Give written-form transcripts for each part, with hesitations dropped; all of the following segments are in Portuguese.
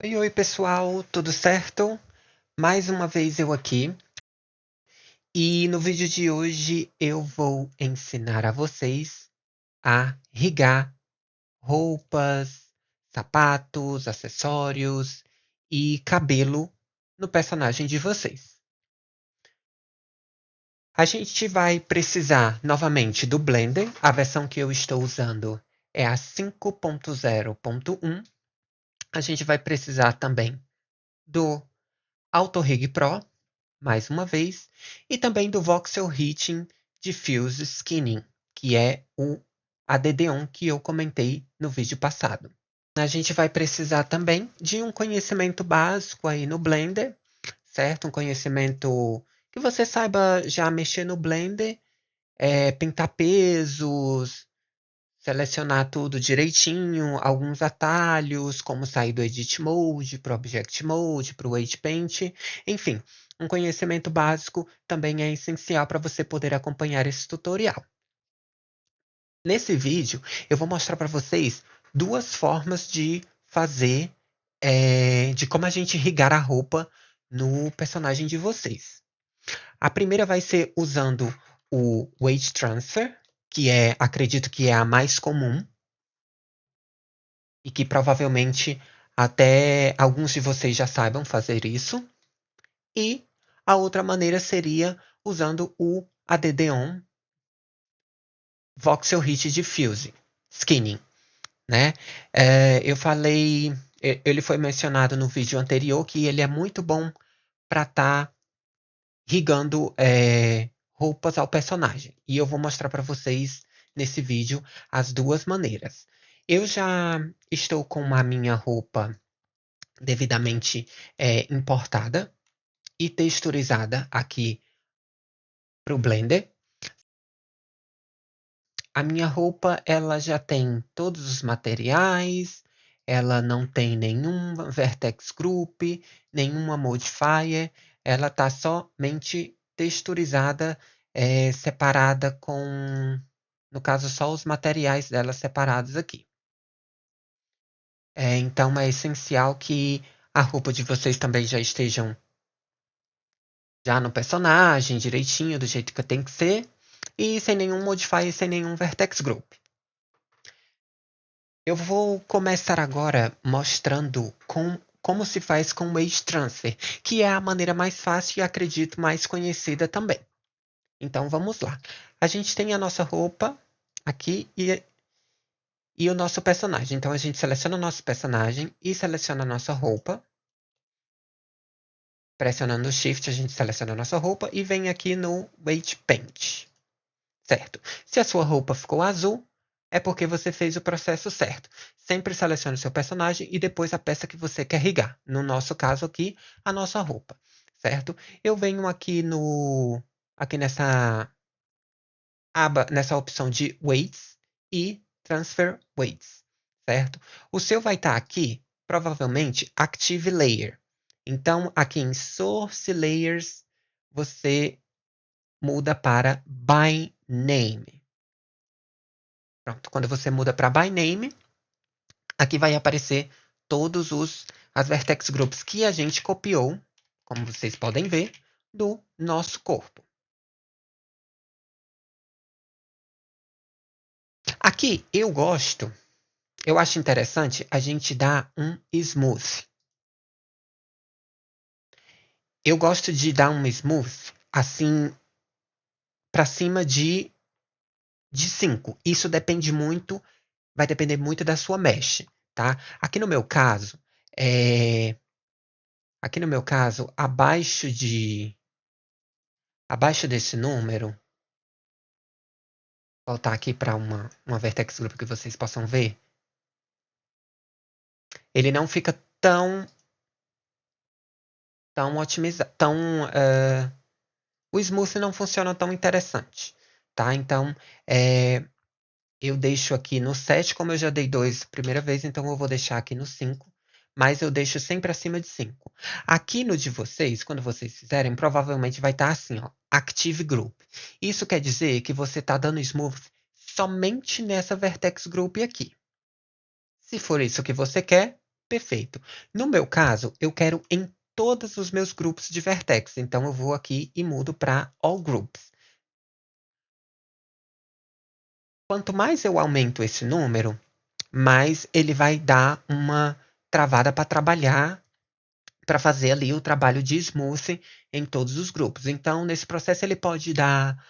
Oi, oi pessoal, tudo certo? Mais uma vez eu aqui. E no vídeo de hoje eu vou ensinar a vocês a rigar roupas, sapatos, acessórios e cabelo no personagem de vocês. A gente vai precisar novamente do Blender. A versão que eu estou usando é a 5.0.1. A gente vai precisar também do AutoRig Pro, mais uma vez, e também do Voxel Heating Diffuse Skinning, que é o ADD-ON que eu comentei no vídeo passado. A gente vai precisar também de um conhecimento básico aí no Blender, certo? Um conhecimento que você saiba já mexer no Blender, pintar pesos, selecionar tudo direitinho, alguns atalhos, como sair do Edit Mode para o Object Mode, para o Weight Paint, enfim, um conhecimento básico também é essencial para você poder acompanhar esse tutorial. Nesse vídeo, eu vou mostrar para vocês duas formas de fazer, de como a gente irrigar a roupa no personagem de vocês. A primeira vai ser usando o Weight Transfer, que acredito que é a mais comum, e que provavelmente até alguns de vocês já saibam fazer isso. E a outra maneira seria usando o ADD-ON Voxel Heat Diffuse Skinning, né? Eu falei, ele foi mencionado no vídeo anterior que ele é muito bom para estar rigando roupas ao personagem. E eu vou mostrar para vocês nesse vídeo as duas maneiras. Eu já estou com a minha roupa devidamente importada e texturizada aqui para o Blender. A minha roupa ela já tem todos os materiais, ela não tem nenhum vertex group, nenhuma modifier, ela está somente texturizada, separada com, no caso, só os materiais dela separados aqui. Então é essencial que a roupa de vocês também já estejam já no personagem, direitinho, do jeito que tem que ser, e sem nenhum modifier, sem nenhum vertex group. Eu vou começar agora mostrando como se faz com o Weight Transfer, que é a maneira mais fácil e acredito mais conhecida também. Então vamos lá. A gente tem a nossa roupa aqui e o nosso personagem. Então a gente seleciona o nosso personagem e seleciona a nossa roupa. Pressionando o Shift, a gente seleciona a nossa roupa e vem aqui no Weight Paint. Certo. Se a sua roupa ficou azul, é porque você fez o processo certo. Sempre selecione o seu personagem e depois a peça que você quer rigar. No nosso caso aqui, a nossa roupa. Certo? Eu venho aqui nessa aba, nessa opção de Weights e Transfer Weights. Certo? O seu vai estar aqui, provavelmente, Active Layer. Então, aqui em Source Layers, você muda para By Name. Pronto, quando você muda para By Name, aqui vai aparecer todos as vertex groups que a gente copiou, como vocês podem ver, do nosso corpo. Aqui eu acho interessante a gente dar um smooth. Eu gosto de dar um smooth assim para cima de 5. Isso vai depender muito da sua mesh, tá? Aqui no meu caso, abaixo desse número, vou voltar aqui para uma vertex group que vocês possam ver, ele não fica tão otimizado, o smooth não funciona tão interessante, tá? Então, eu deixo aqui no 7, como eu já dei 2 primeira vez, então eu vou deixar aqui no 5, mas eu deixo sempre acima de 5. Aqui no de vocês, quando vocês fizerem, provavelmente vai estar assim, ó, Active Group. Isso quer dizer que você está dando smooth somente nessa vertex group aqui. Se for isso que você quer, Perfeito. No meu caso, eu quero em todos os meus grupos de vertex. Então, eu vou aqui e mudo para All Groups. Quanto mais eu aumento esse número, mais ele vai dar uma travada para trabalhar, para fazer ali o trabalho de smoothing em todos os grupos. Então, nesse processo, ele pode dar...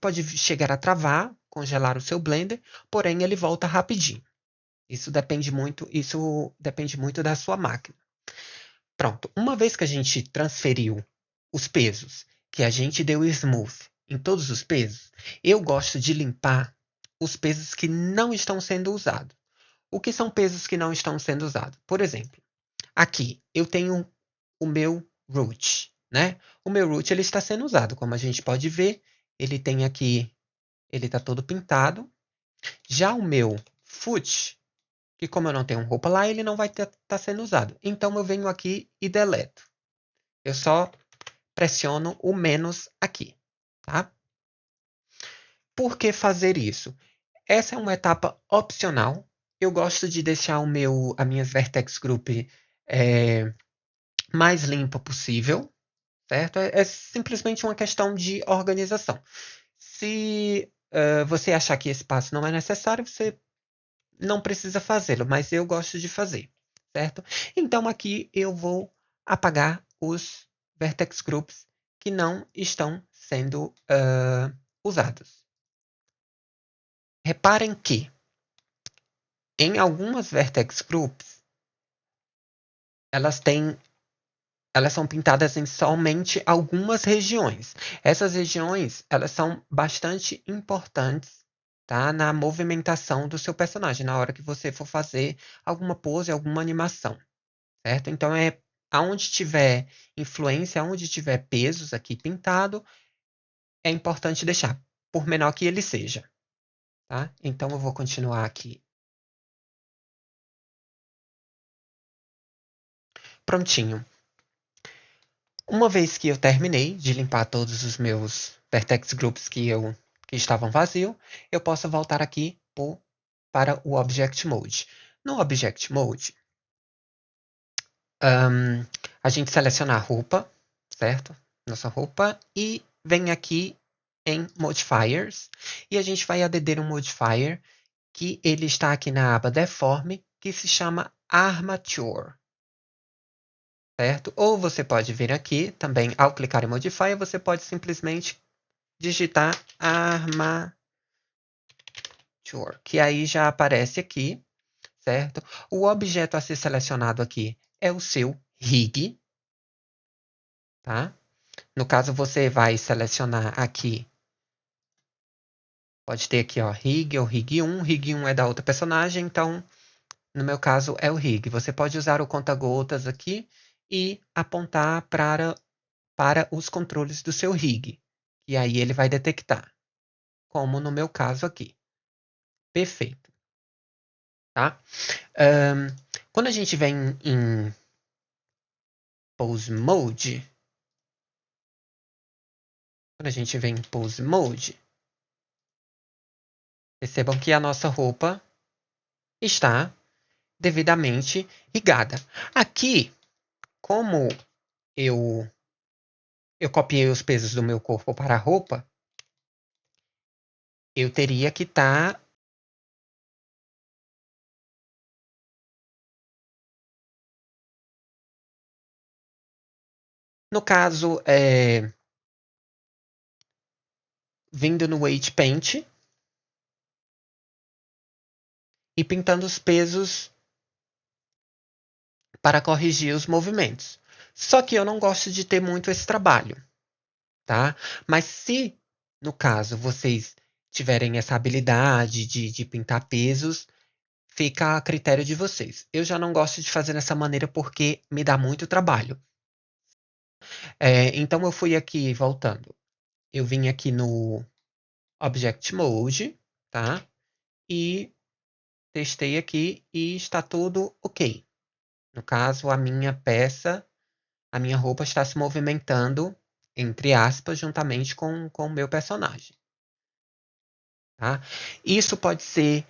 pode chegar a travar, congelar o seu Blender, porém ele volta rapidinho. Isso depende muito da sua máquina. Pronto, uma vez que a gente transferiu os pesos, que a gente deu smooth em todos os pesos, eu gosto de limpar os pesos que não estão sendo usados. O que são pesos que não estão sendo usados? Por exemplo, aqui eu tenho o meu root, né? O meu root ele está sendo usado, como a gente pode ver, ele tem aqui, ele está todo pintado. Já o meu foot, que como eu não tenho roupa lá, ele não vai estar sendo usado. Então eu venho aqui e deleto. Eu só pressiono o menos aqui, tá? Por que fazer isso? Essa é uma etapa opcional. Eu gosto de deixar a minhas vertex group mais limpa possível, certo? É simplesmente uma questão de organização. Se você achar que esse passo não é necessário, você não precisa fazê-lo, mas eu gosto de fazer, certo? Então aqui eu vou apagar os vertex groups que não estão sendo usados. Reparem que em algumas vertex groups elas são pintadas em somente algumas regiões. Essas regiões elas são bastante importantes, tá, na movimentação do seu personagem na hora que você for fazer alguma pose, alguma animação. Certo? Então, aonde tiver influência, aonde tiver pesos aqui pintado, é importante deixar, por menor que ele seja. Tá? Então, eu vou continuar aqui. Prontinho. Uma vez que eu terminei de limpar todos os meus vertex groups que estavam vazios, eu posso voltar aqui para o Object Mode. No Object Mode, a gente seleciona a roupa, certo? Nossa roupa, e vem aqui em Modifiers, e a gente vai aderir um modifier que ele está aqui na aba Deform, que se chama Armature, certo? Ou você pode vir aqui também, ao clicar em Modifier, você pode simplesmente digitar Armature, que aí já aparece aqui, certo? O objeto a ser selecionado aqui é o seu rig, tá? No caso, você vai selecionar aqui. Pode ter aqui, ó, rig ou rig 1. Rig 1 é da outra personagem, então, no meu caso, é o rig. Você pode usar o conta-gotas aqui e apontar para os controles do seu rig. E aí ele vai detectar, como no meu caso aqui. Perfeito. Tá? Quando a gente vem em Pose Mode, percebam que a nossa roupa está devidamente rigada. Aqui, como eu copiei os pesos do meu corpo para a roupa, eu teria que estar no caso, vindo no Weight Paint e pintando os pesos para corrigir os movimentos. Só que eu não gosto de ter muito esse trabalho, tá? Mas se, no caso, vocês tiverem essa habilidade de pintar pesos, fica a critério de vocês. Eu já não gosto de fazer dessa maneira porque me dá muito trabalho. Então eu fui aqui, voltando. Eu vim aqui no Object Mode, tá? E testei aqui e está tudo ok. No caso, a minha peça, a minha roupa está se movimentando, entre aspas, juntamente com o meu personagem. Tá? Isso pode ser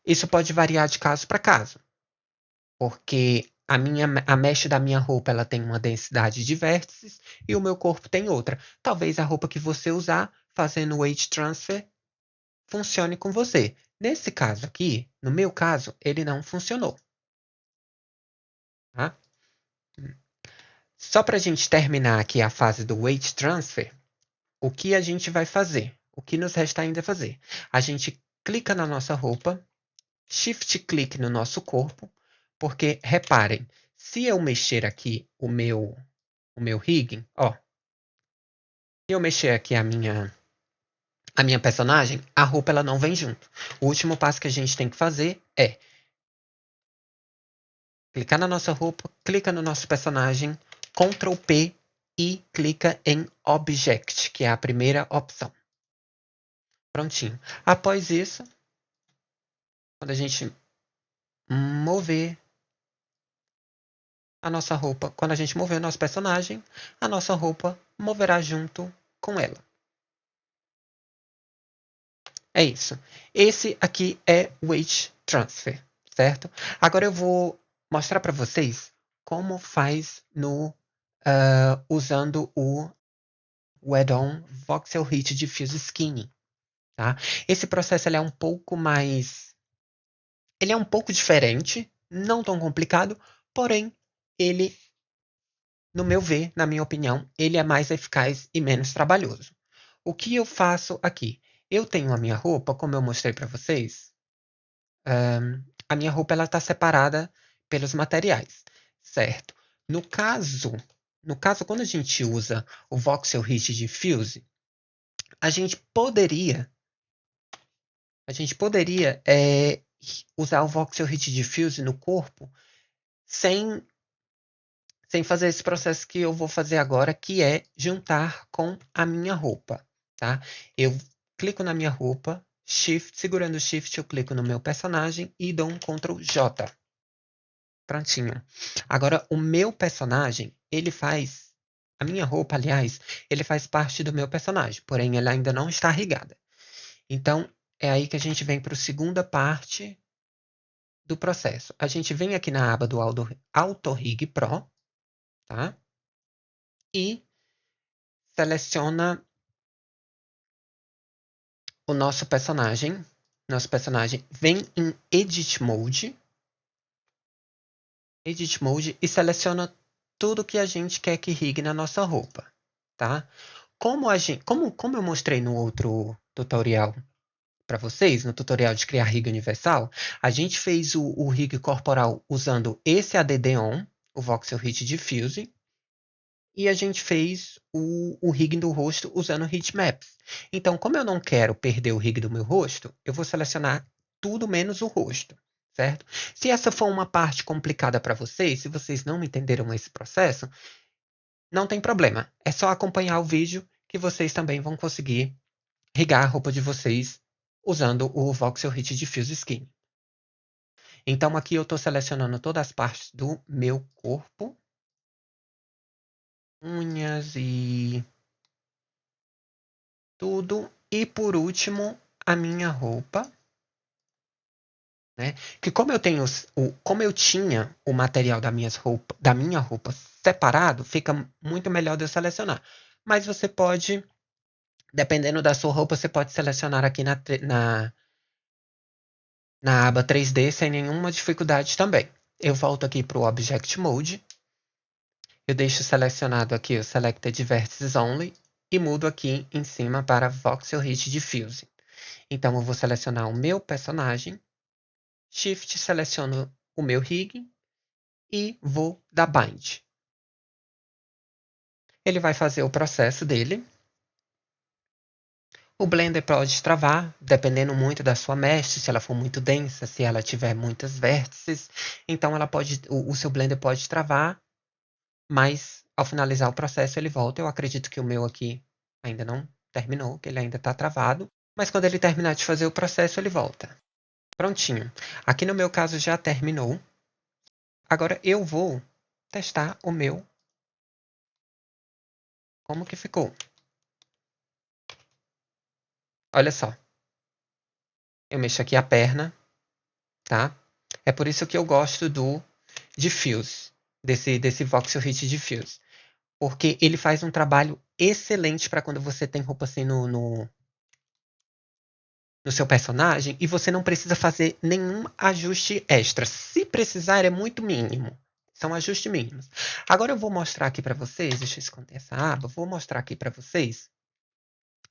Isso pode variar de caso para caso, porque a mesh da minha roupa ela tem uma densidade de vértices e o meu corpo tem outra. Talvez a roupa que você usar fazendo o weight transfer funcione com você. Nesse caso aqui, no meu caso, ele não funcionou. Tá? Só para a gente terminar aqui a fase do weight transfer, o que a gente vai fazer? O que nos resta ainda fazer? A gente clica na nossa roupa, shift clique no nosso corpo, porque reparem, se eu mexer aqui o meu rigging, ó, se eu mexer aqui a minha personagem, a roupa ela não vem junto. O último passo que a gente tem que fazer é clicar na nossa roupa, clica no nosso personagem, Ctrl P e clica em Object, que é a primeira opção. Prontinho. Após isso, quando a gente mover a nossa roupa, quando a gente mover o nosso personagem, a nossa roupa moverá junto com ela. É isso. Esse aqui é o Weight Transfer, certo? Agora eu vou mostrar para vocês como faz no usando o add-on Voxel Heat Diffuse Skinning. Tá? Esse processo ele é um pouco mais... Ele é um pouco diferente, não tão complicado, porém, ele, no meu ver, na minha opinião, ele é mais eficaz e menos trabalhoso. O que eu faço aqui? Eu tenho a minha roupa, como eu mostrei para vocês, a minha roupa está separada pelos materiais, certo? No caso, quando a gente usa o Voxel Heat Diffuse, a gente poderia usar o Voxel Heat Diffuse no corpo sem fazer esse processo que eu vou fazer agora, que é juntar com a minha roupa, tá? Eu clico na minha roupa, segurando o Shift, eu clico no meu personagem e dou um Ctrl J. Prontinho. Agora, o meu personagem, a minha roupa, aliás, ele faz parte do meu personagem, porém ela ainda não está rigada. Então, é aí que a gente vem para a segunda parte do processo. A gente vem aqui na aba do Auto Rig Pro, tá? E seleciona o nosso personagem. Nosso personagem vem em Edit Mode. Edit Mode e seleciona tudo que a gente quer que rigue na nossa roupa, tá? Como eu mostrei no outro tutorial para vocês, no tutorial de criar rig universal, a gente fez o rig corporal usando esse ADD-ON, o Voxel Heat Diffuse, e a gente fez o rig do rosto usando heatmaps. Então, como eu não quero perder o rig do meu rosto, eu vou selecionar tudo menos o rosto, certo? Se essa for uma parte complicada para vocês, se vocês não entenderam esse processo, não tem problema. É só acompanhar o vídeo que vocês também vão conseguir rigar a roupa de vocês usando o Voxel Heat Diffuse Skin. Então, aqui eu estou selecionando todas as partes do meu corpo. Unhas e tudo. E por último, a minha roupa. Né? Que como eu tinha o material da minha roupa separado, fica muito melhor de eu selecionar. Mas você pode, dependendo da sua roupa, você pode selecionar aqui na aba 3D sem nenhuma dificuldade também. Eu volto aqui para o Object Mode. Eu deixo selecionado aqui o Selected Vertices Only e mudo aqui em cima para Voxel Heat Diffuse. Então, eu vou selecionar o meu personagem, Shift, seleciono o meu rig e vou dar Bind. Ele vai fazer o processo dele. O Blender pode travar, dependendo muito da sua mesh, se ela for muito densa, se ela tiver muitos vértices. Então, o seu Blender pode travar, mas ao finalizar o processo ele volta. Eu acredito que o meu aqui ainda não terminou, que ele ainda está travado. Mas quando ele terminar de fazer o processo, ele volta. Prontinho. Aqui no meu caso já terminou. Agora eu vou testar o meu. Como que ficou? Olha só. Eu mexo aqui a perna. tá? É por isso que eu gosto do Diffuse, desse Voxel Hit Diffuse. Porque ele faz um trabalho excelente para quando você tem roupa assim no seu personagem e você não precisa fazer nenhum ajuste extra. Se precisar, é muito mínimo. São ajustes mínimos. Agora eu vou mostrar aqui para vocês, deixa eu esconder essa aba, vou mostrar aqui para vocês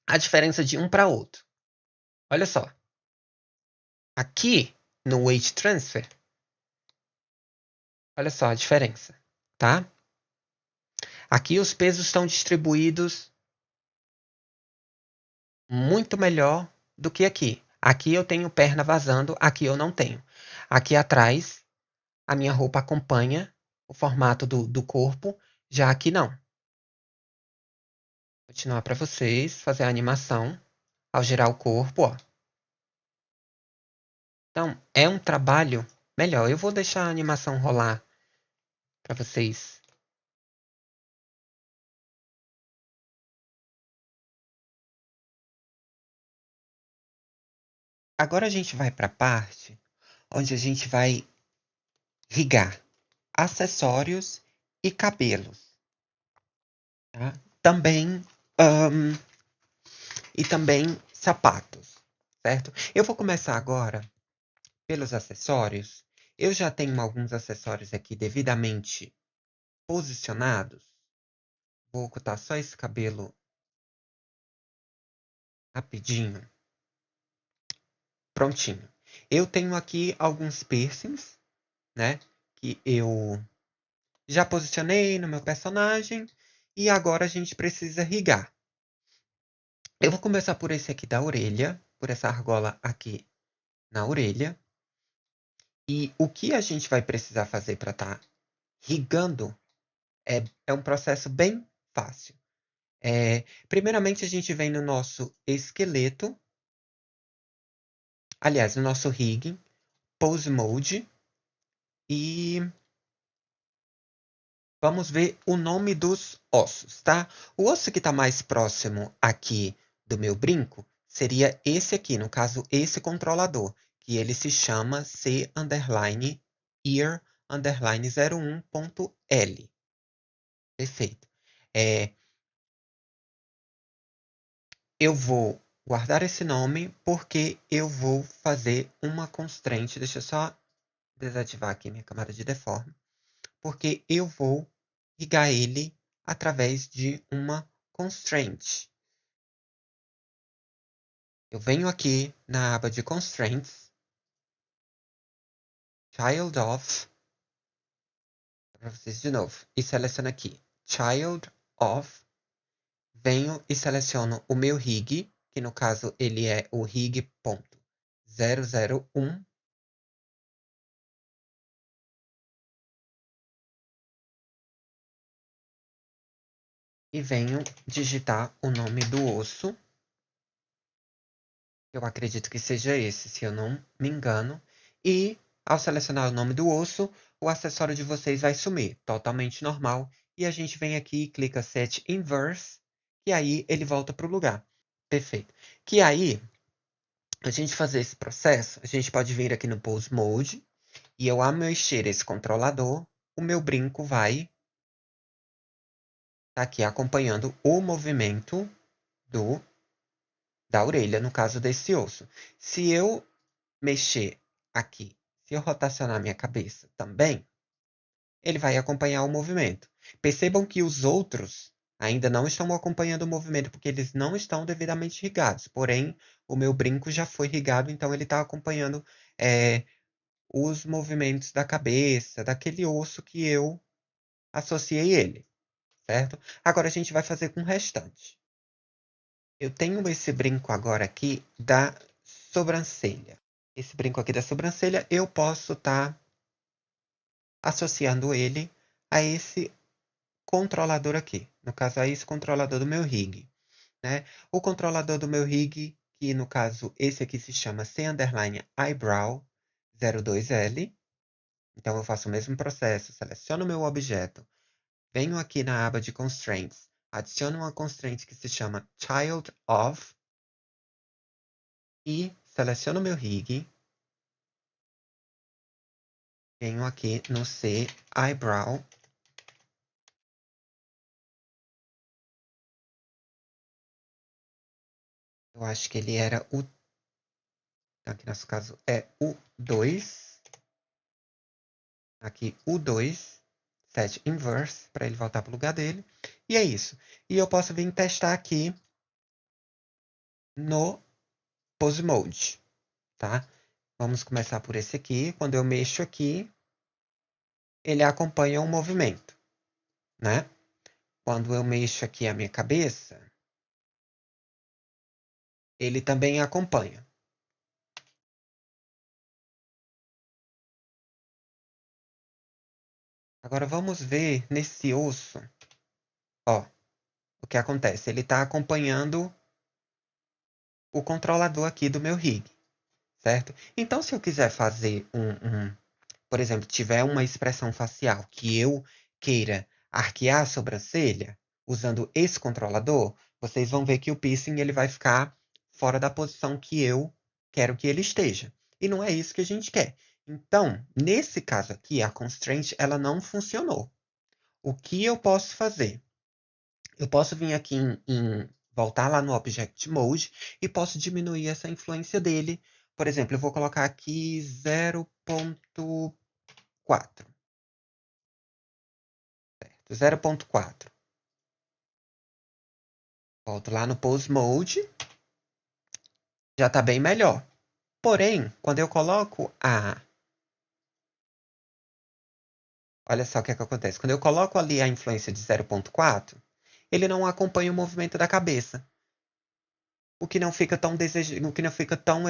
a diferença de um para outro. Olha só. Aqui no Weight Transfer, olha só a diferença, tá? Aqui os pesos estão distribuídos muito melhor do que aqui. Aqui eu tenho perna vazando, aqui eu não tenho. Aqui atrás, a minha roupa acompanha o formato do corpo, já aqui não. Vou continuar para vocês, fazer a animação ao girar o corpo, ó. Então, é um trabalho melhor. Eu vou deixar a animação rolar para vocês. Agora a gente vai para a parte onde a gente vai rigar acessórios e cabelos. Tá? Também sapatos, certo? Eu vou começar agora pelos acessórios. Eu já tenho alguns acessórios aqui devidamente posicionados. Vou ocultar só esse cabelo rapidinho. Prontinho. Eu tenho aqui alguns piercings, né? Que eu já posicionei no meu personagem. E agora a gente precisa rigar. Eu vou começar por esse aqui da orelha. Por essa argola aqui na orelha. E o que a gente vai precisar fazer para estar rigando é um processo bem fácil. Primeiramente, a gente vem no nosso esqueleto. Aliás, no nosso rigging. Pose Mode. E vamos ver o nome dos ossos, tá? O osso que está mais próximo aqui do meu brinco seria esse aqui, no caso, esse controlador, que ele se chama C_ear_01.L. Perfeito. Eu vou guardar esse nome porque eu vou fazer uma constraint. Deixa eu só desativar aqui minha camada de deforme. Porque eu vou ligar ele através de uma constraint. Eu venho aqui na aba de Constraints, Child of, para vocês de novo, e seleciono aqui Child of, venho e seleciono o meu rig, que no caso ele é o rig.001, e venho digitar o nome do osso. Eu acredito que seja esse, se eu não me engano. E, ao selecionar o nome do osso, o acessório de vocês vai sumir, totalmente normal. E a gente vem aqui e clica Set Inverse, e aí ele volta para o lugar. Perfeito. Que aí, a gente fazer esse processo, a gente pode vir aqui no Pose Mode, e eu, ao mexer esse controlador, o meu brinco vai estar aqui acompanhando o movimento da orelha, no caso desse osso. Se eu mexer aqui, se eu rotacionar minha cabeça também, ele vai acompanhar o movimento. Percebam que os outros ainda não estão acompanhando o movimento, porque eles não estão devidamente rigados. Porém, o meu brinco já foi rigado, então ele está acompanhando os movimentos da cabeça, daquele osso que eu associei ele, certo? Agora a gente vai fazer com o restante. Eu tenho esse brinco agora aqui da sobrancelha. Esse brinco aqui da sobrancelha, eu posso estar associando ele a esse controlador aqui. No caso, a esse controlador do meu rig. Né? O controlador do meu rig, que no caso, esse aqui se chama C_Eyebrow 02L. Então, eu faço o mesmo processo, seleciono o meu objeto, venho aqui na aba de Constraints, adiciono uma constraint que se chama Child of e seleciono o meu rig, venho aqui no C, Eyebrow. Eu acho que ele era o... Aqui, nosso caso, é o 2. Aqui, o 2. Set Inverse, para ele voltar para o lugar dele. E é isso. E eu posso vir testar aqui no Pose Mode, tá? Vamos começar por esse aqui. Quando eu mexo aqui, ele acompanha o movimento, né? Quando eu mexo aqui a minha cabeça, ele também acompanha. Agora vamos ver nesse osso, ó, o que acontece. Ele está acompanhando o controlador aqui do meu rig, certo? Então, se eu quiser fazer por exemplo, tiver uma expressão facial que eu queira arquear a sobrancelha usando esse controlador, vocês vão ver que o piercing ele vai ficar fora da posição que eu quero que ele esteja. E não é isso que a gente quer. Então, nesse caso aqui, a constraint ela não funcionou. O que eu posso fazer? Eu posso vir aqui voltar lá no Object Mode e posso diminuir essa influência dele. Por exemplo, eu vou colocar aqui 0.4. 0.4. Volto lá no Pose Mode. Já está bem melhor. Porém, quando eu coloco a... Olha só o que é que acontece. Quando eu coloco ali a influência de 0.4, ele não acompanha o movimento da cabeça. O que não fica tão o que não fica tão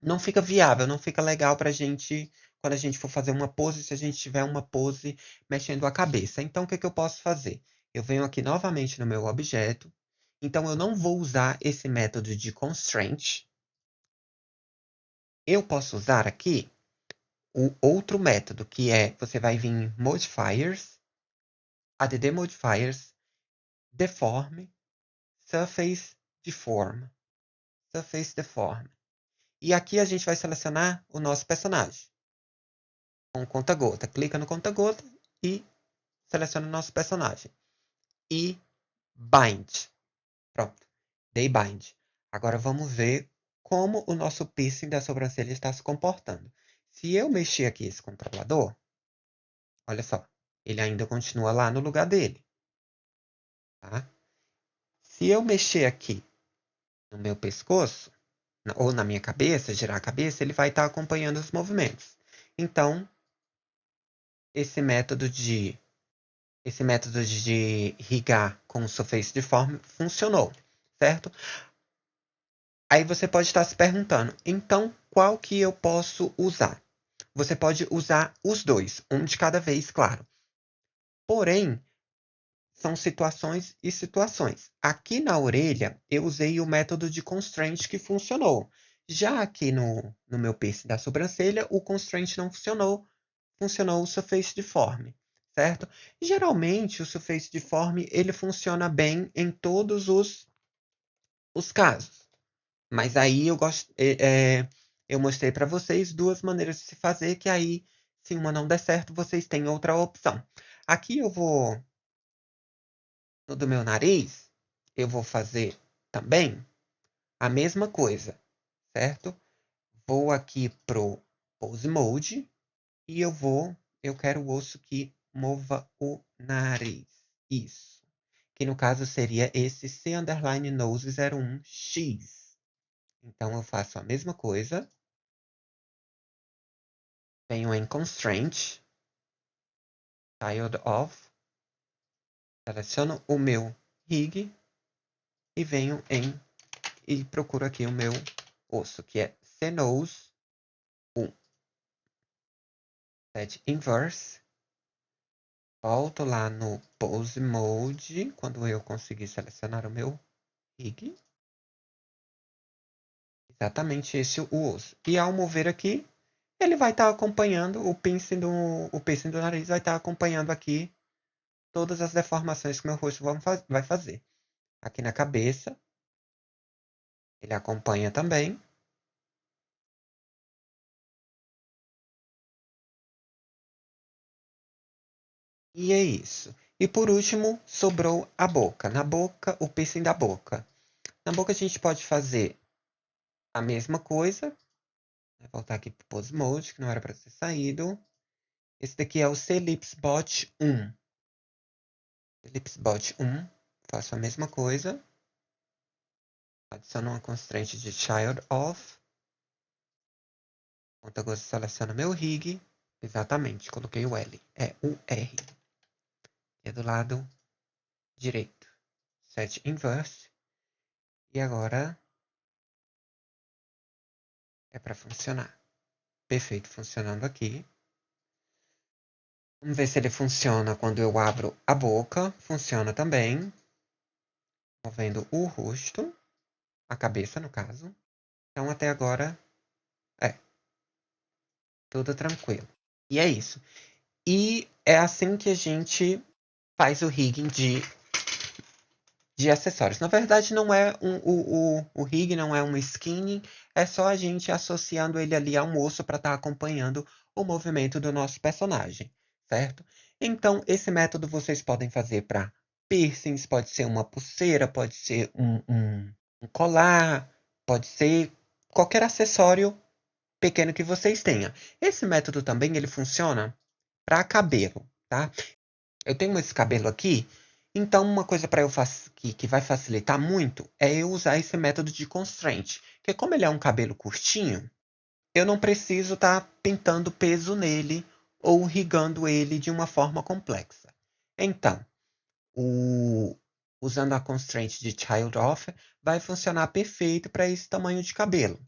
não fica viável, não fica legal pra gente quando a gente for fazer uma pose, se a gente tiver uma pose mexendo a cabeça. Então, o que eu posso fazer? Eu venho aqui novamente no meu objeto. Então, eu não vou usar esse método de constraint. Eu posso usar aqui o outro método, que é, você vai vir em Modifiers, Add Modifiers, Deform, Surface Deform. Surface Deform. E aqui a gente vai selecionar o nosso personagem. Com conta-gota. Clica no conta-gota e seleciona o nosso personagem. E Bind. Pronto. Dei Bind. Agora vamos ver como o nosso piercing da sobrancelha está se comportando. Se eu mexer aqui esse controlador, olha só, ele ainda continua lá no lugar dele. Tá? Se eu mexer aqui no meu pescoço, ou na minha cabeça, girar a cabeça, ele vai estar acompanhando os movimentos. Então, esse método de rigar com o Surface Deform funcionou, certo? Aí você pode estar se perguntando, então qual que eu posso usar? Você pode usar os dois, um de cada vez, claro. Porém, são situações e situações. Aqui na orelha, eu usei o método de constraint que funcionou. Já aqui no meu piercing da sobrancelha, o constraint não funcionou. Funcionou o Surface Deform, certo? Geralmente, o Surface Deform ele funciona bem em todos os casos. Mas aí eu mostrei para vocês duas maneiras de se fazer, que aí, se uma não der certo, vocês têm outra opção. Aqui eu vou... No do meu nariz, eu vou fazer também a mesma coisa, certo? Vou aqui pro Pose Mode e eu quero o osso que mova o nariz. Isso. Que no caso seria esse C_Nose01X. Então eu faço a mesma coisa. Venho em Constraint, Tiled Off, seleciono o meu rig e venho e procuro aqui o meu osso, que é C-Nose 1. Set Inverse. Volto lá no Pose Mode, quando eu conseguir selecionar o meu rig. Exatamente esse o osso. E ao mover aqui, ele vai estar acompanhando, o piercing do nariz vai estar acompanhando aqui todas as deformações que meu rosto vai fazer. Aqui na cabeça, ele acompanha também. E é isso. E por último, sobrou a boca. Na boca, o piercing da boca. Na boca a gente pode fazer a mesma coisa. Vou voltar aqui para o Pose Mode, que não era para ter saído. Esse daqui é o C-Lipsbot 1. C-Lipsbot 1. Faço a mesma coisa. Adiciono uma constraint de child of. Conta gosto, seleciono meu rig. Exatamente, coloquei o L. É o R. É do lado direito. Set inverse. E agora é para funcionar. Perfeito, funcionando aqui. Vamos ver se ele funciona quando eu abro a boca. Funciona também. Movendo o rosto. A cabeça, no caso. Então, até agora, tudo tranquilo. E é isso. E é assim que a gente faz o rigging de acessórios. Na verdade, não é o rig não é um skinning, é só a gente associando ele ali ao moço para estar acompanhando o movimento do nosso personagem, certo? Então, esse método vocês podem fazer para piercings, pode ser uma pulseira, pode ser um colar, pode ser qualquer acessório pequeno que vocês tenham. Esse método também ele funciona para cabelo, tá? Eu tenho esse cabelo aqui, então uma coisa para eu que vai facilitar muito é eu usar esse método de constraint, que como ele é um cabelo curtinho, eu não preciso estar pintando peso nele ou rigando ele de uma forma complexa. Então, usando a constraint de child of, vai funcionar perfeito para esse tamanho de cabelo,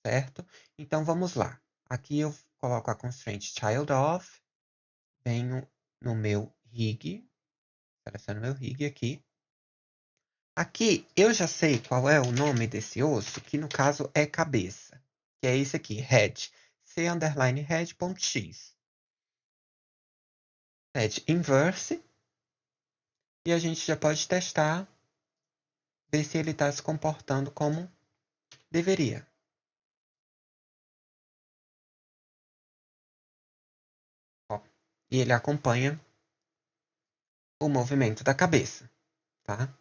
certo? Então vamos lá. Aqui eu coloco a constraint child of, venho no meu rig, seleciono meu rig aqui. Aqui eu já sei qual é o nome desse osso, que no caso é cabeça, que é esse aqui, head, c_head.x. Head inverse, e a gente já pode testar, ver se ele está se comportando como deveria. Ó, e ele acompanha o movimento da cabeça, tá?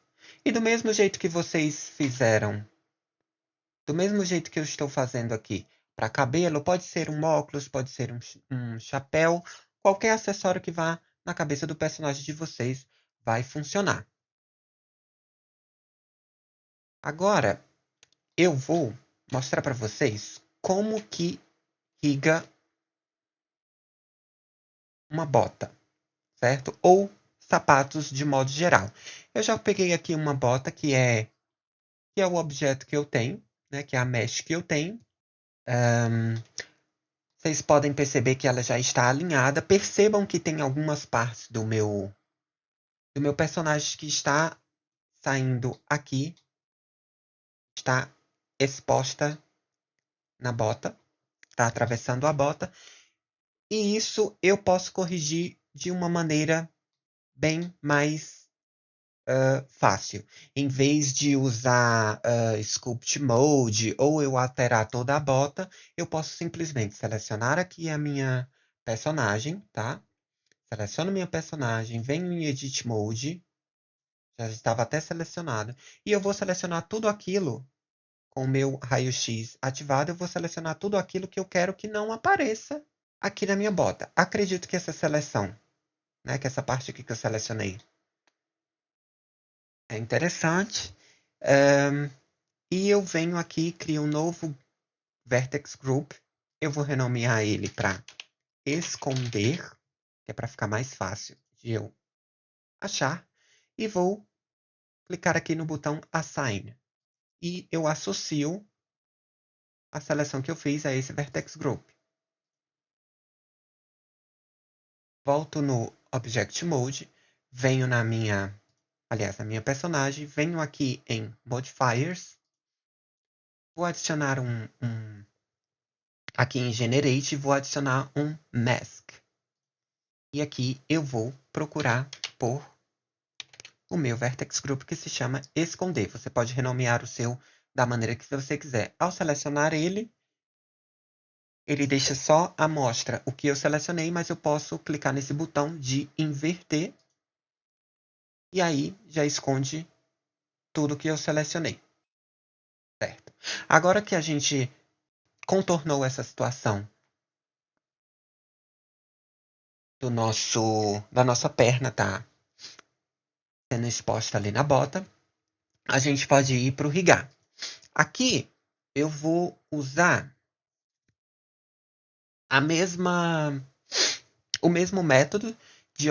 E do mesmo jeito que vocês fizeram, do mesmo jeito que eu estou fazendo aqui para cabelo, pode ser um óculos, pode ser um chapéu, qualquer acessório que vá na cabeça do personagem de vocês vai funcionar. Agora, eu vou mostrar para vocês como que riga uma bota, certo? Ou sapatos de modo geral. Eu já peguei aqui uma bota que é o objeto que eu tenho, né? Que é a mesh que eu tenho. Vocês podem perceber que ela já está alinhada. Percebam que tem algumas partes do meu personagem que está saindo aqui, está exposta na bota, está atravessando a bota. E isso eu posso corrigir de uma maneira bem mais fácil. Em vez de usar Sculpt Mode ou eu alterar toda a bota, eu posso simplesmente selecionar aqui a minha personagem, tá? Seleciono minha personagem, venho em Edit Mode, já estava até selecionado, e eu vou selecionar tudo aquilo com o meu raio-x ativado, eu vou selecionar tudo aquilo que eu quero que não apareça aqui na minha bota. Acredito que essa seleção, né, que essa parte aqui que eu selecionei é interessante. E eu venho aqui, crio um novo Vertex Group. Eu vou renomear ele para esconder, que é para ficar mais fácil de eu achar. E vou clicar aqui no botão Assign. E eu associo a seleção que eu fiz a esse Vertex Group. Volto no Object Mode, venho na minha personagem, venho aqui em Modifiers, vou adicionar aqui em Generate, vou adicionar um Mask. E aqui eu vou procurar por o meu Vertex Group que se chama Esconder. Você pode renomear o seu da maneira que você quiser. Ao selecionar ele, ele deixa só a amostra o que eu selecionei, mas eu posso clicar nesse botão de inverter e aí já esconde tudo que eu selecionei. Certo. Agora que a gente contornou essa situação da nossa perna tá sendo exposta ali na bota, a gente pode ir para o rigar. Aqui eu vou usar o mesmo método de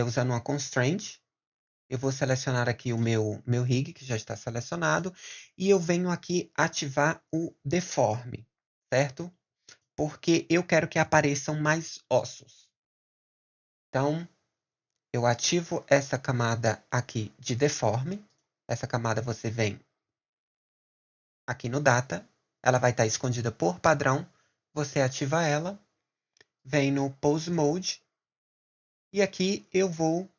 usando uma constraint. Eu vou selecionar aqui o meu rig, que já está selecionado, e eu venho aqui ativar o deforme, certo? Porque eu quero que apareçam mais ossos. Então, eu ativo essa camada aqui de deforme. Essa camada você vem aqui no Data. Ela vai estar escondida por padrão. Você ativa ela. Vem no Pose Mode. E aqui eu vou...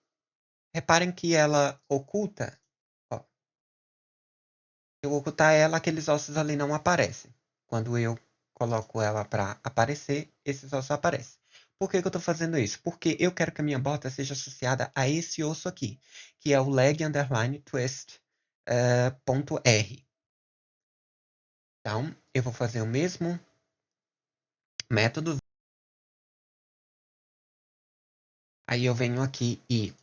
Reparem que ela oculta. Ó, se eu ocultar ela, aqueles ossos ali não aparecem. Quando eu coloco ela para aparecer, esses ossos aparecem. Por que eu estou fazendo isso? Porque eu quero que a minha bota seja associada a esse osso aqui, que é o leg underline twist ponto R. Então, eu vou fazer o mesmo método. Aí eu venho aqui e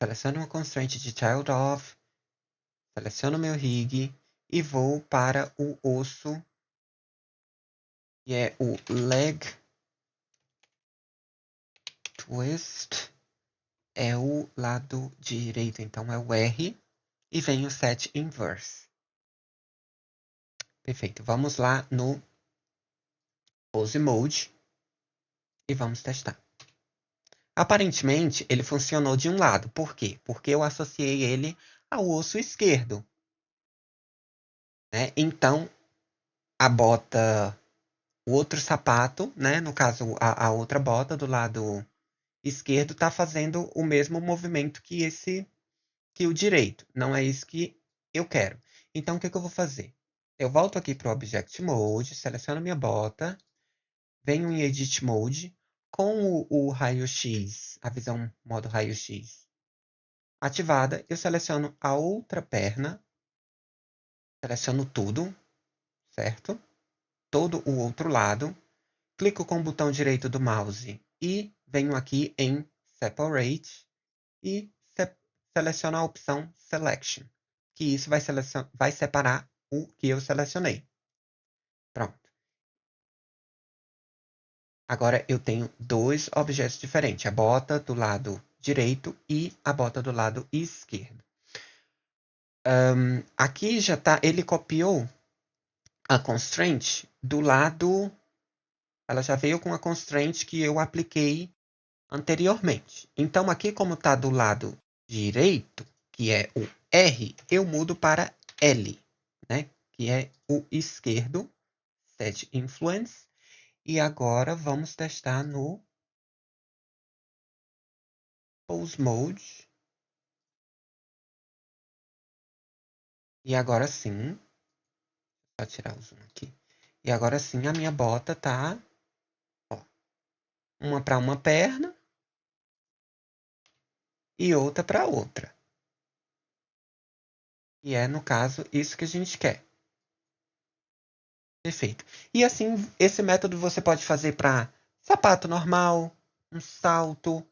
seleciono uma constraint de child of, seleciono meu rig e vou para o osso, que é o leg twist, é o lado direito, então é o R, e vem o set inverse. Perfeito, vamos lá no Pose Mode e vamos testar. Aparentemente, ele funcionou de um lado. Por quê? Porque eu associei ele ao osso esquerdo. Né? Então, a bota, o outro sapato, né? No caso, a outra bota do lado esquerdo está fazendo o mesmo movimento que o direito. Não é isso que eu quero. Então, o que eu vou fazer? Eu volto aqui para o Object Mode, seleciono minha bota, venho em Edit Mode, com o raio-x, a visão modo raio-x ativada, eu seleciono a outra perna, seleciono tudo, certo? Todo o outro lado, clico com o botão direito do mouse e venho aqui em Separate e seleciono a opção Selection, que isso vai separar o que eu selecionei. Pronto. Agora eu tenho dois objetos diferentes, a bota do lado direito e a bota do lado esquerdo. Aqui já está, ele copiou a constraint do lado, ela já veio com a constraint que eu apliquei anteriormente. Então aqui como está do lado direito, que é o R, eu mudo para L, né? Que é o esquerdo, set influence. E agora vamos testar no Pose Mode. E agora sim, vou tirar o zoom aqui. E agora sim a minha bota tá, ó, uma para uma perna e outra para outra. E é, no caso, isso que a gente quer. Perfeito. E assim, esse método você pode fazer para sapato normal, um salto,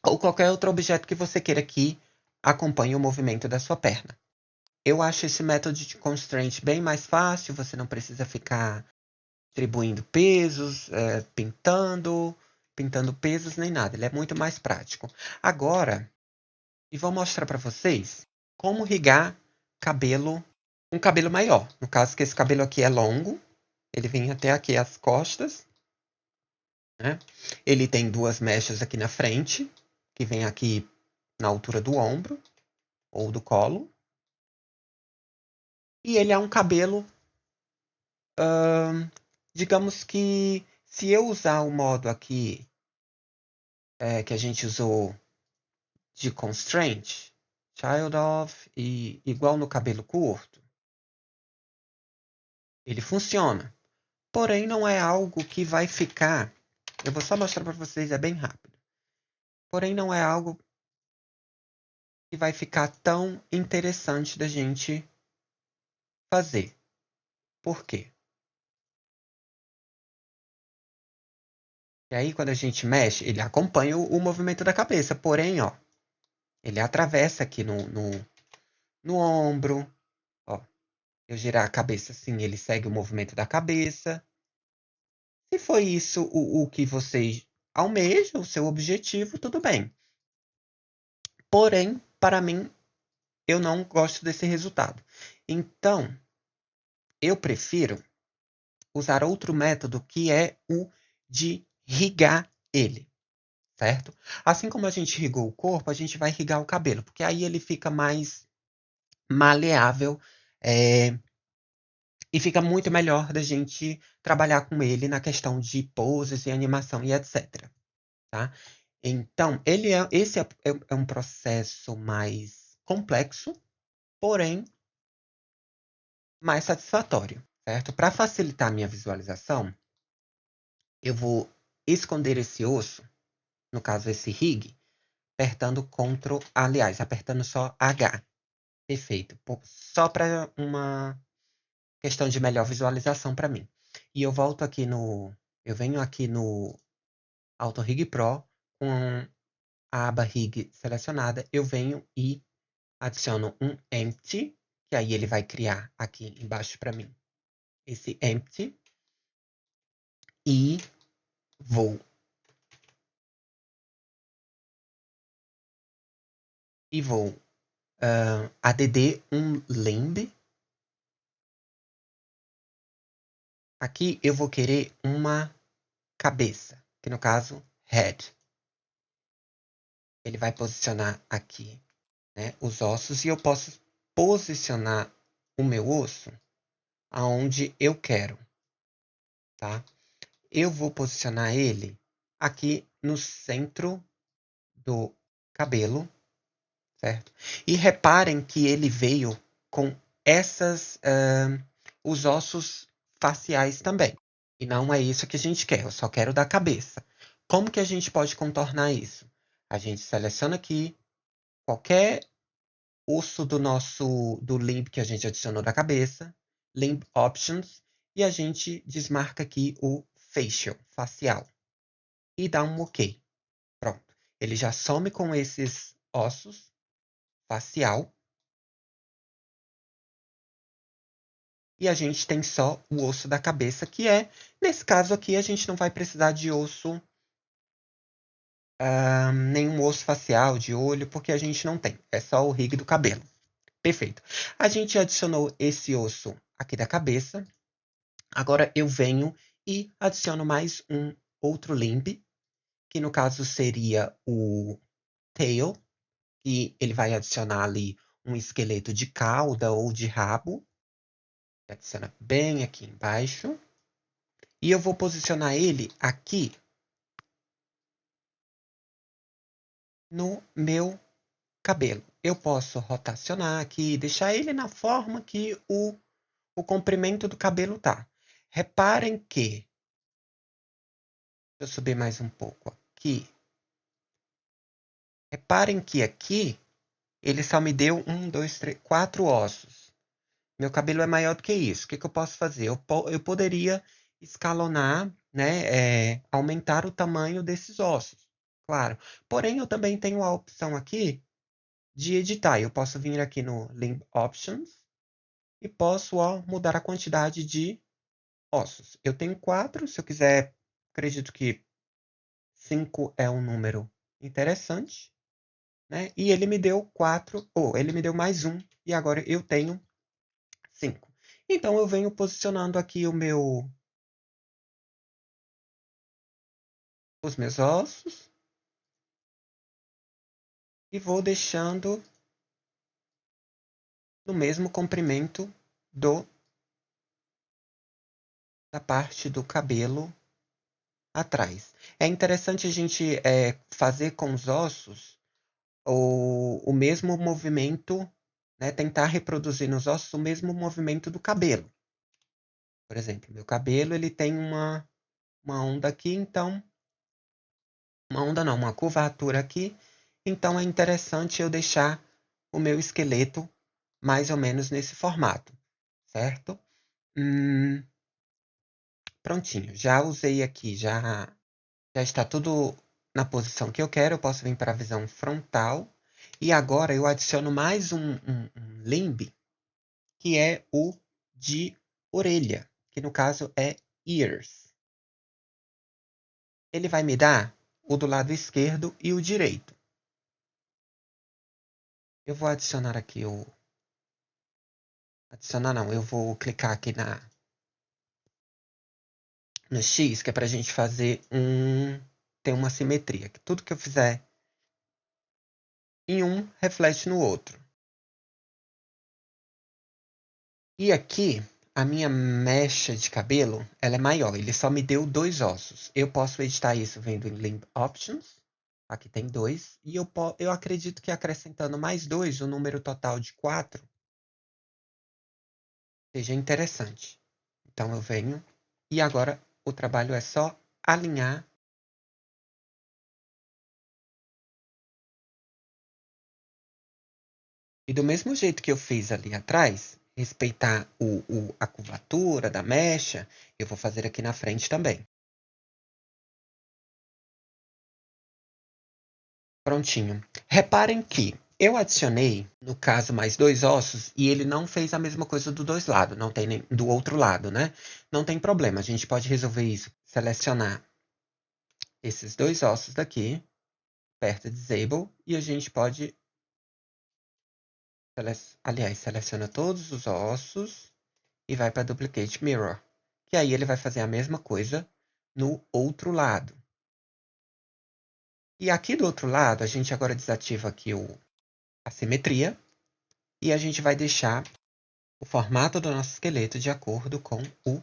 ou qualquer outro objeto que você queira que acompanhe o movimento da sua perna. Eu acho esse método de constraint bem mais fácil, você não precisa ficar distribuindo pesos, pintando pesos nem nada. Ele é muito mais prático. Agora, e vou mostrar para vocês como rigar um cabelo maior. No caso que esse cabelo aqui é longo, ele vem até aqui as costas, né? Ele tem duas mechas aqui na frente, que vem aqui na altura do ombro ou do colo. E ele é um cabelo, digamos que se eu usar o modo aqui que a gente usou de constraint, child of, e igual no cabelo curto, Ele funciona. Porém, não é algo que vai ficar... Eu vou só mostrar para vocês, é bem rápido. Porém, não é algo que vai ficar tão interessante da gente fazer. Por quê? E aí, quando a gente mexe, ele acompanha o movimento da cabeça. Porém, ó, ele atravessa aqui no ombro. Ó, eu girar a cabeça assim, ele segue o movimento da cabeça. Se foi isso o que vocês almejam, o seu objetivo, tudo bem. Porém, para mim, eu não gosto desse resultado. Então, eu prefiro usar outro método que é o de irrigar ele, certo? Assim como a gente irrigou o corpo, a gente vai irrigar o cabelo, porque aí ele fica mais maleável, e fica muito melhor da gente trabalhar com ele na questão de poses e animação e etc. Tá? Então, esse é um processo mais complexo, porém mais satisfatório, certo? Para facilitar a minha visualização, eu vou esconder esse osso, no caso esse rig, apertando Ctrl, aliás, apertando só H. Perfeito. Só para uma questão de melhor visualização para mim. E eu volto aqui eu venho aqui no Auto Rig Pro com a aba Rig selecionada, eu venho e adiciono um Empty, que aí ele vai criar aqui embaixo para mim esse Empty, e vou add um limb. Aqui eu vou querer uma cabeça, que no caso, head. Ele vai posicionar aqui, né, os ossos, e eu posso posicionar o meu osso aonde eu quero, tá? Eu vou posicionar ele aqui no centro do cabelo, certo? E reparem que ele veio com os ossos faciais também. E não é isso que a gente quer, eu só quero da cabeça. Como que a gente pode contornar isso? A gente seleciona aqui qualquer osso do limb que a gente adicionou da cabeça, limb options, e a gente desmarca aqui o facial, e dá um OK. Pronto. Ele já some com esses ossos facial, e a gente tem só o osso da cabeça, que nesse caso aqui, a gente não vai precisar de osso, nenhum osso facial, de olho, porque a gente não tem. É só o rig do cabelo. Perfeito. A gente adicionou esse osso aqui da cabeça. Agora eu venho e adiciono mais um outro limb, que no caso seria o tail, e ele vai adicionar ali um esqueleto de cauda ou de rabo. Adiciona bem aqui embaixo. E eu vou posicionar ele aqui no meu cabelo. Eu posso rotacionar aqui, deixar ele na forma que o comprimento do cabelo tá. Reparem que, deixa eu subir mais um pouco aqui. Reparem que aqui ele só me deu 1, 2, 3, 4 ossos. Meu cabelo é maior do que isso. O que eu posso fazer? Eu poderia escalonar, né, aumentar o tamanho desses ossos, claro. Porém, eu também tenho a opção aqui de editar. Eu posso vir aqui no Limb Options e posso mudar a quantidade de ossos. Eu tenho 4, se eu quiser, acredito que 5 é um número interessante, né? E ele me deu 4, ou ele me deu mais um, e agora eu tenho 5. Então eu venho posicionando aqui os meus ossos e vou deixando no mesmo comprimento da parte do cabelo atrás. É interessante a gente fazer com os ossos o mesmo movimento, né, tentar reproduzir nos ossos o mesmo movimento do cabelo. Por exemplo, meu cabelo ele tem uma onda aqui, então... Uma onda não, uma curvatura aqui. Então, é interessante eu deixar o meu esqueleto mais ou menos nesse formato, certo? Prontinho, já usei aqui, já está tudo na posição que eu quero. Eu posso vir para a visão frontal. E agora eu adiciono mais um limb, que é o de orelha, que no caso é ears. Ele vai me dar o do lado esquerdo e o direito. Eu vou adicionar aqui o... Adicionar não, eu vou clicar aqui no X, que é para a gente fazer ter uma simetria. Que tudo que eu fizer em um, reflete no outro. E aqui, a minha mecha de cabelo, ela é maior. Ele só me deu 2 ossos. Eu posso editar isso vendo em Limb Options. Aqui tem 2. E eu acredito que acrescentando mais 2, o número total de 4, seja interessante. Então eu venho e agora o trabalho é só alinhar. E do mesmo jeito que eu fiz ali atrás, respeitar a curvatura da mecha, eu vou fazer aqui na frente também. Prontinho. Reparem que eu adicionei, no caso, mais 2 ossos e ele não fez a mesma coisa do dois lados, não tem nem do outro lado, né? Não tem problema, a gente pode resolver isso. Selecionar esses 2 ossos daqui, aperta Disable, e a gente pode... Aliás, seleciona todos os ossos e vai para Duplicate Mirror. Que aí ele vai fazer a mesma coisa no outro lado. E aqui do outro lado, a gente agora desativa aqui a simetria e a gente vai deixar o formato do nosso esqueleto de acordo com o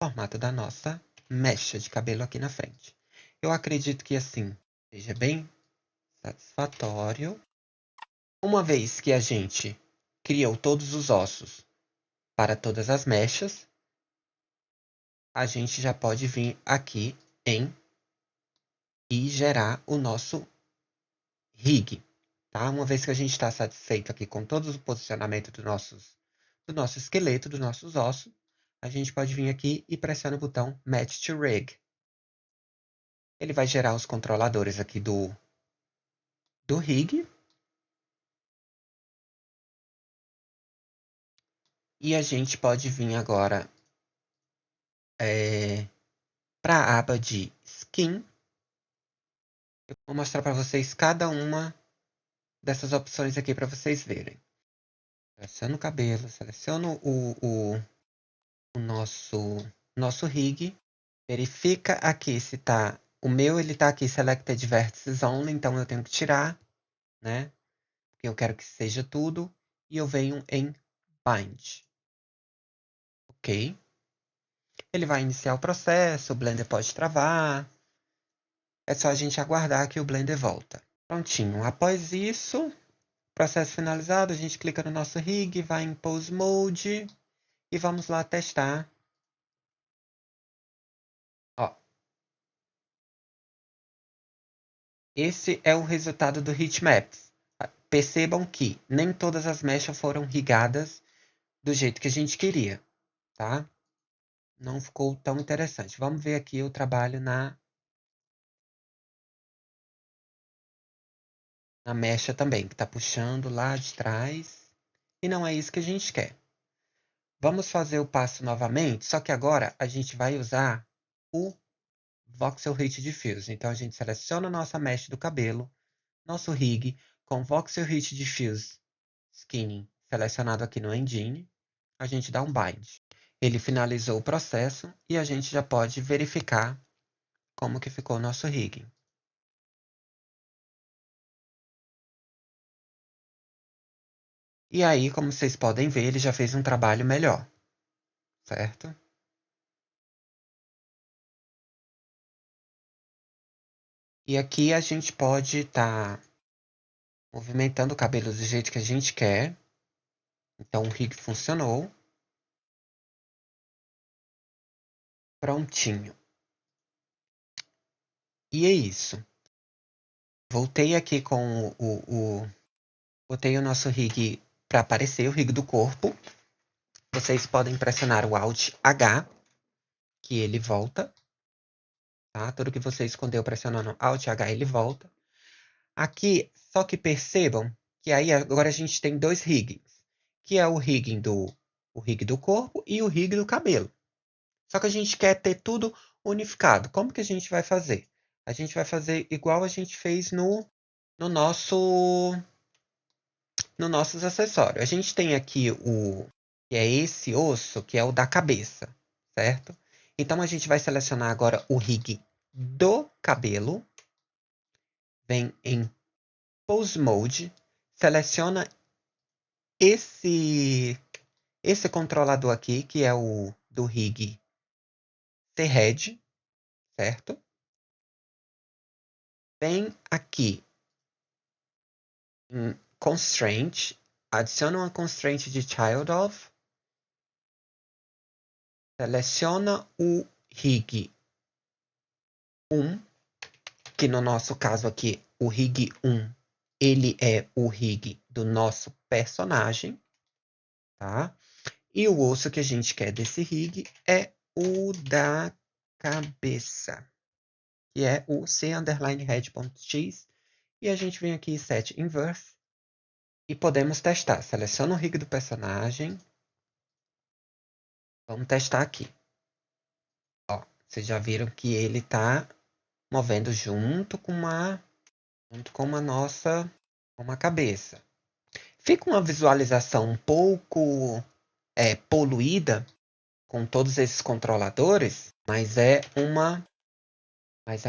formato da nossa mecha de cabelo aqui na frente. Eu acredito que assim seja bem satisfatório. Uma vez que a gente criou todos os ossos para todas as mechas, a gente já pode vir aqui e gerar o nosso rig. Tá? Uma vez que a gente está satisfeito aqui com todo o posicionamento do nosso esqueleto, dos nossos ossos, a gente pode vir aqui e pressionar o botão Match to Rig. Ele vai gerar os controladores aqui do rig. E a gente pode vir agora para a aba de Skin. Eu vou mostrar para vocês cada uma dessas opções aqui para vocês verem. Seleciono o cabelo, seleciono o nosso rig. Verifica aqui se tá... O meu, ele tá aqui Selected Vertices Only, então eu tenho que tirar, né? Porque eu quero que seja tudo. E eu venho em Bind. Ok. Ele vai iniciar o processo, o Blender pode travar. É só a gente aguardar que o Blender volta. Prontinho. Após isso, processo finalizado, a gente clica no nosso rig, vai em Pose Mode e vamos lá testar. Ó. Esse é o resultado do Heatmaps. Percebam que nem todas as mechas foram rigadas do jeito que a gente queria, tá? Não ficou tão interessante. Vamos ver aqui o trabalho na mecha também, que está puxando lá de trás. E não é isso que a gente quer. Vamos fazer o passo novamente, só que agora a gente vai usar o Voxel Hit Diffuse. Então, a gente seleciona a nossa mesh do cabelo, nosso rig, com Voxel Hit Diffuse Skinning selecionado aqui no Engine. A gente dá um bind. Ele finalizou o processo e a gente já pode verificar como que ficou o nosso rig. E aí, como vocês podem ver, ele já fez um trabalho melhor, certo? E aqui a gente pode estar movimentando o cabelo do jeito que a gente quer. Então, o rig funcionou. Prontinho. E é isso. Voltei aqui com botei o nosso rig para aparecer, o rig do corpo. Vocês podem pressionar o Alt H, que ele volta. Tá? Tudo que você escondeu pressionando Alt H, ele volta. Aqui, só que percebam que aí agora a gente tem dois rigs, que é o rig do corpo e o rig do cabelo. Só que a gente quer ter tudo unificado. Como que a gente vai fazer? A gente vai fazer igual a gente fez no nossos acessórios. A gente tem aqui que é esse osso, que é o da cabeça, certo? Então a gente vai selecionar agora o rig do cabelo. Vem em Pose Mode, seleciona esse controlador aqui, que é o do rig C-Head, certo? Vem aqui em Constraint, adiciona uma constraint de Child of, seleciona o rig 1, que no nosso caso aqui, o rig 1, ele é o rig do nosso personagem, tá? E o osso que a gente quer desse rig é o da cabeça, que é o C_head.x. E a gente vem aqui e set inverse. E podemos testar. Seleciona o rig do personagem. Vamos testar aqui. Ó, vocês já viram que ele está movendo junto com uma cabeça. Fica uma visualização um pouco poluída com todos esses controladores, mas é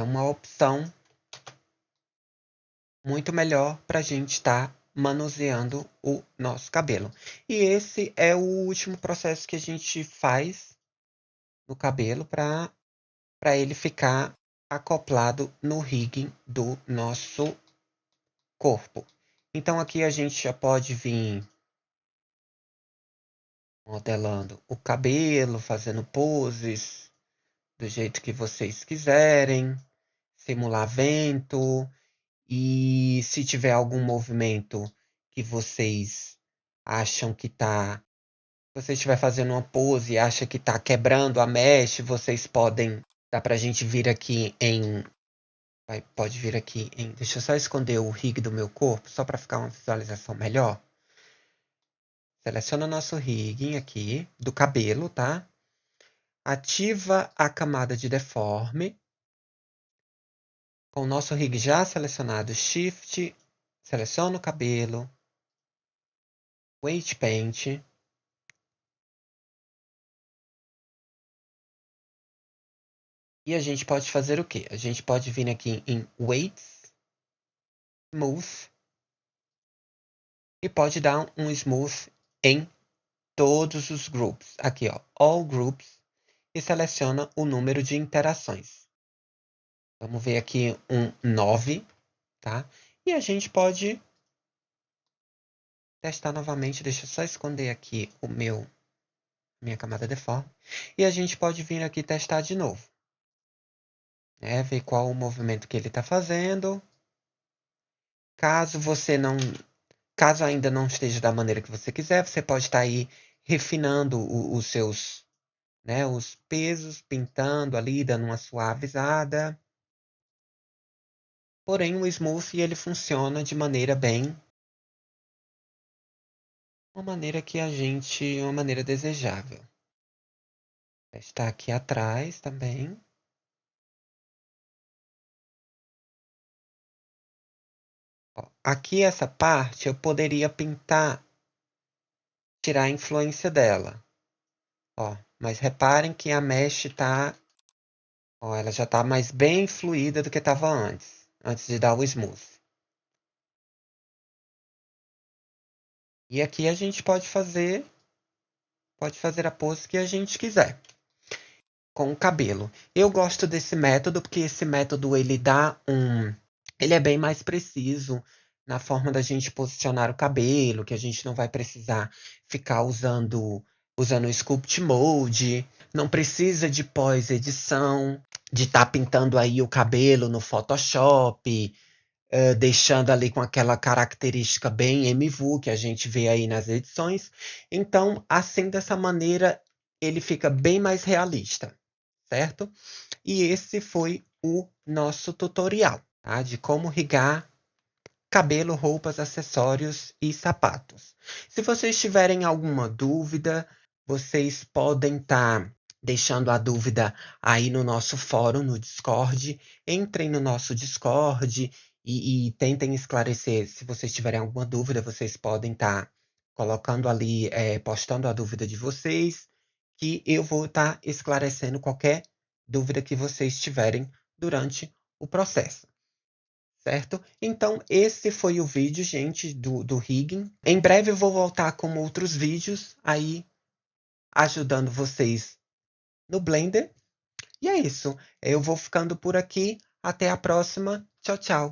uma opção muito melhor para a gente estar manuseando o nosso cabelo. E esse é o último processo que a gente faz no cabelo para ele ficar acoplado no rig do nosso corpo. Então aqui a gente já pode vir modelando o cabelo, fazendo poses do jeito que vocês quiserem, simular vento. E se tiver algum movimento que vocês acham que tá... Se você estiver fazendo uma pose e acha que tá quebrando a mesh, vocês podem... Dá pra gente vir aqui em... Pode vir aqui em... Deixa eu só esconder o rig do meu corpo, só para ficar uma visualização melhor. Seleciona nosso rig aqui, do cabelo, tá? Ativa a camada de deforme. Com o nosso rig já selecionado, Shift, seleciona o cabelo, Weight Paint. E a gente pode fazer o quê? A gente pode vir aqui em Weights, Smooth, e pode dar um Smooth em todos os groups. Aqui, ó, All Groups, e seleciona o número de interações. Vamos ver aqui um 9, tá? E a gente pode testar novamente. Deixa eu só esconder aqui minha camada deforme. E a gente pode vir aqui testar de novo. Ver qual o movimento que ele está fazendo. Caso ainda não esteja da maneira que você quiser, você pode estar aí refinando os seus, os pesos, pintando ali, dando uma suavizada. Porém, o Smooth ele funciona de maneira uma maneira desejável. Está aqui atrás também. Ó, aqui essa parte eu poderia pintar, tirar a influência dela. Ó, mas reparem que a mesh ela já está mais bem fluida do que estava antes de dar o Smooth. E aqui a gente pode fazer a pose que a gente quiser com o cabelo. Eu gosto desse método porque esse método ele é bem mais preciso na forma da gente posicionar o cabelo, que a gente não vai precisar ficar usando usando o Sculpt Mode, não precisa de pós-edição, de estar pintando aí o cabelo no Photoshop, deixando ali com aquela característica bem MVU que a gente vê aí nas edições. Então, assim, dessa maneira, ele fica bem mais realista, certo? E esse foi o nosso tutorial, tá? De como rigar cabelo, roupas, acessórios e sapatos. Se vocês tiverem alguma dúvida, vocês podem estar deixando a dúvida aí no nosso fórum, no Discord. Entrem no nosso Discord e tentem esclarecer. Se vocês tiverem alguma dúvida, vocês podem estar colocando ali, postando a dúvida de vocês, que eu vou estar esclarecendo qualquer dúvida que vocês tiverem durante o processo. Certo? Então, esse foi o vídeo, gente, do rigging. Em breve eu vou voltar com outros vídeos aí ajudando vocês no Blender. E é isso. Eu vou ficando por aqui. Até a próxima. Tchau, tchau.